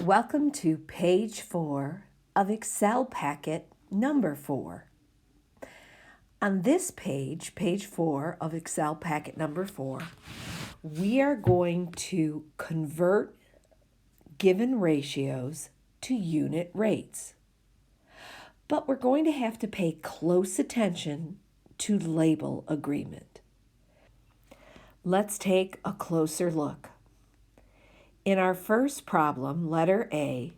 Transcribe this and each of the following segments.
Welcome to page 4 of Excel packet number 4. On this page, page 4 of Excel packet number 4, we are going to convert given ratios to unit rates. But we're going to have to pay close attention to label agreement. Let's take a closer look. In our first problem, letter A,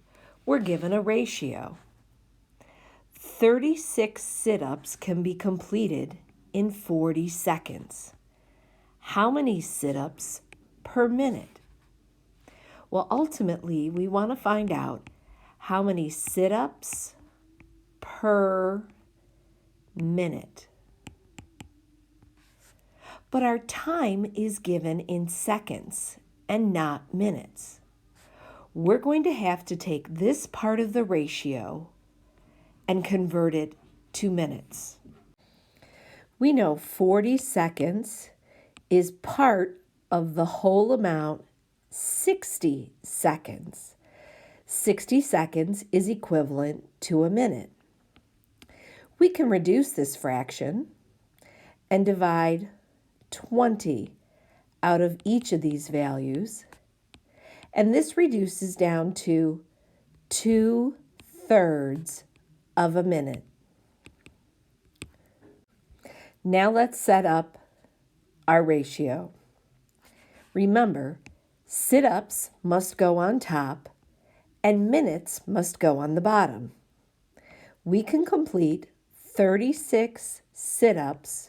we're given a ratio. 36 sit-ups can be completed in 40 seconds. How many sit-ups per minute? Well, ultimately, we want to find out how many sit-ups per minute. But our time is given in seconds and not minutes. We're going to have to take this part of the ratio and convert it to minutes. We know 40 seconds is part of the whole amount, 60 seconds. 60 seconds is equivalent to a minute. We can reduce this fraction and divide 20 out of each of these values, and this reduces down to 2/3 of a minute. Now let's set up our ratio. Remember, sit-ups must go on top and minutes must go on the bottom. We can complete 36 sit-ups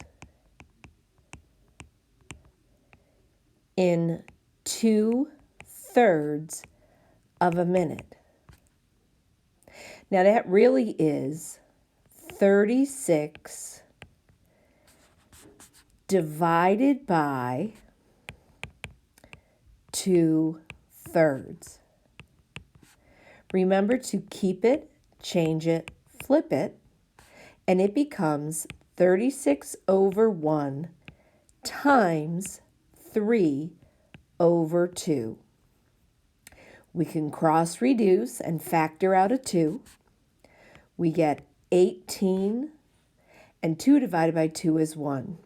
in 2/3 of a minute. Now that really is 36 divided by 2/3. Remember to keep it, change it, flip it, and it becomes 36 over 1 times 3/2. We can cross-reduce and factor out a 2. We get 18, and 2 divided by 2 is 1.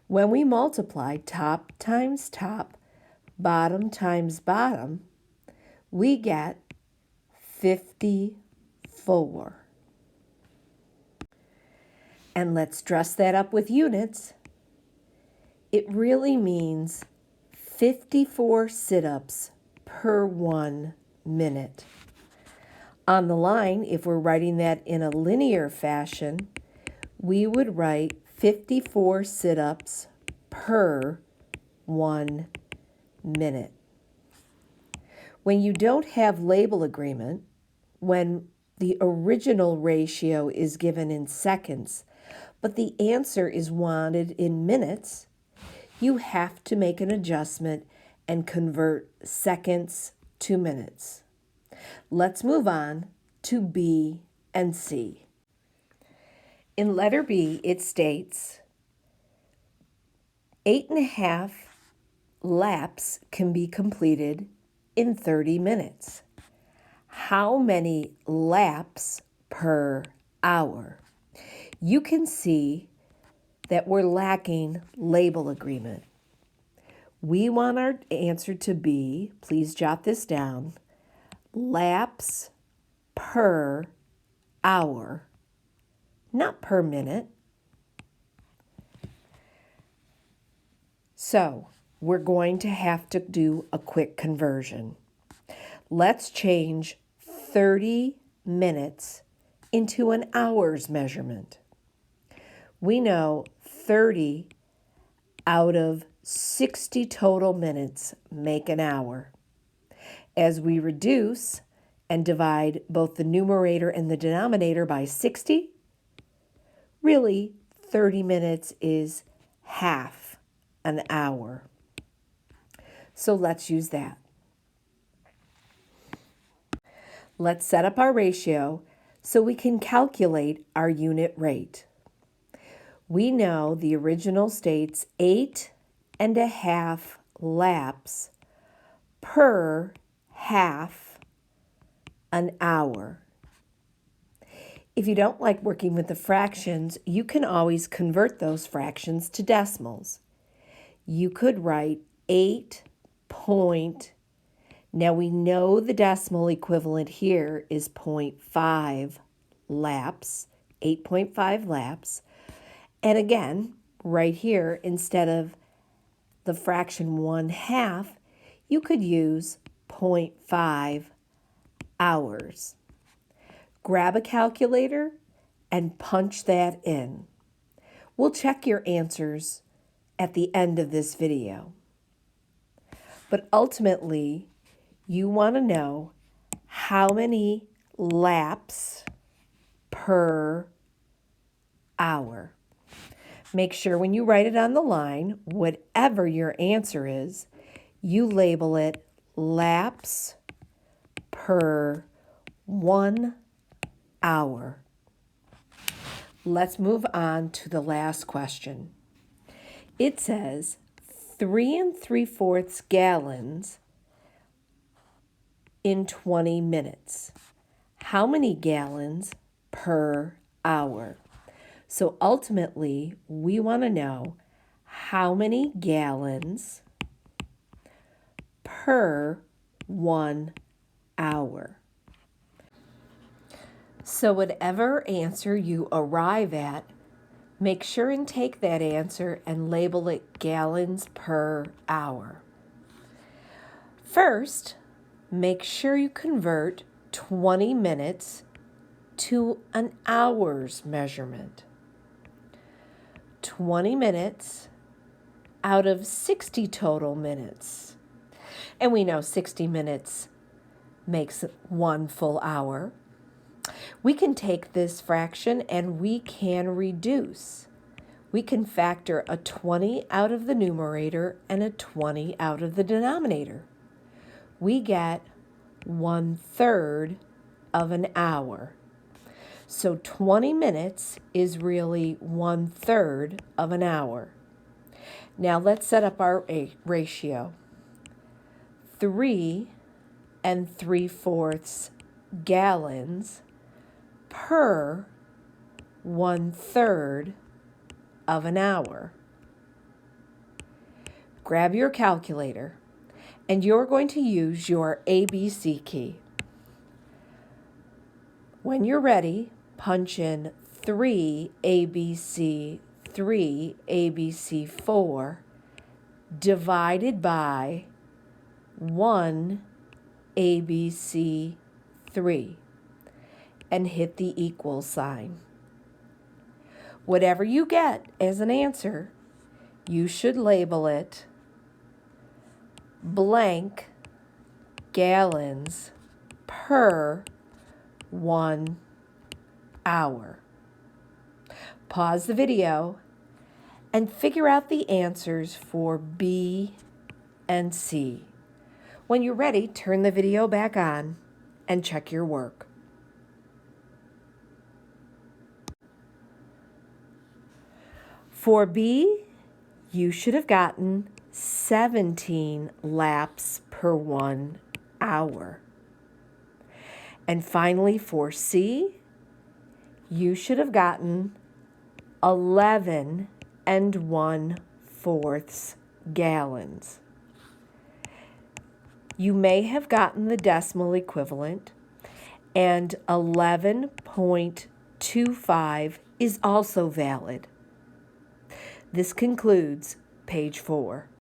When we multiply top times top, bottom times bottom, we get 54. And let's dress that up with units. It really means 54 sit-ups per 1 minute. On the line, if we're writing that in a linear fashion, we would write 54 sit-ups per 1 minute. When you don't have label agreement, when the original ratio is given in seconds, but the answer is wanted in minutes, you have to make an adjustment and convert seconds to minutes. Let's move on to B and C. In letter B, it states 8.5 laps can be completed in 30 minutes. How many laps per hour? You can see that we're lacking label agreement. We want our answer to be, please jot this down, laps per hour, not per minute. So we're going to have to do a quick conversion. Let's change 30 minutes into an hour's measurement. We know 30 out of 60 total minutes make an hour. As we reduce and divide both the numerator and the denominator by 60, really 30 minutes is half an hour. So let's use that. Let's set up our ratio so we can calculate our unit rate. We know the original states 8.5 laps per half an hour. If you don't like working with the fractions, you can always convert those fractions to decimals. You could write 8 point. Now we know the decimal equivalent here is 0.5 laps, 8.5 laps. And again, right here, instead of the fraction 1/2, you could use 0.5 hours. Grab a calculator and punch that in. We'll check your answers at the end of this video. But ultimately, you want to know how many laps per hour. Make sure when you write it on the line, whatever your answer is, you label it laps per 1 hour. Let's move on to the last question. It says 3 3/4 gallons in 20 minutes. How many gallons per hour? So ultimately, we want to know how many gallons per 1 hour. So whatever answer you arrive at, make sure and take that answer and label it gallons per hour. First, make sure you convert 20 minutes to an hour's measurement. 20 minutes out of 60 total minutes. And we know 60 minutes makes 1 full hour. We can take this fraction and we can reduce. We can factor a 20 out of the numerator and a 20 out of the denominator. We get 1/3 of an hour. So 20 minutes is really 1/3 of an hour. Now let's set up our ratio. 3 3/4 gallons per 1/3 of an hour. Grab your calculator and you're going to use your ABC key. When you're ready, punch in 3 ABC 3 ABC 4 divided by 1 ABC 3 and hit the equal sign. Whatever you get as an answer, you should label it blank gallons per 1 hour. Pause the video and figure out the answers for B and C. When you're ready, turn the video back on and check your work. For B, you should have gotten 17 laps per 1 hour. And finally, for C, you should have gotten 11 1/4 gallons. You may have gotten the decimal equivalent, and 11.25 is also valid. This concludes page 4.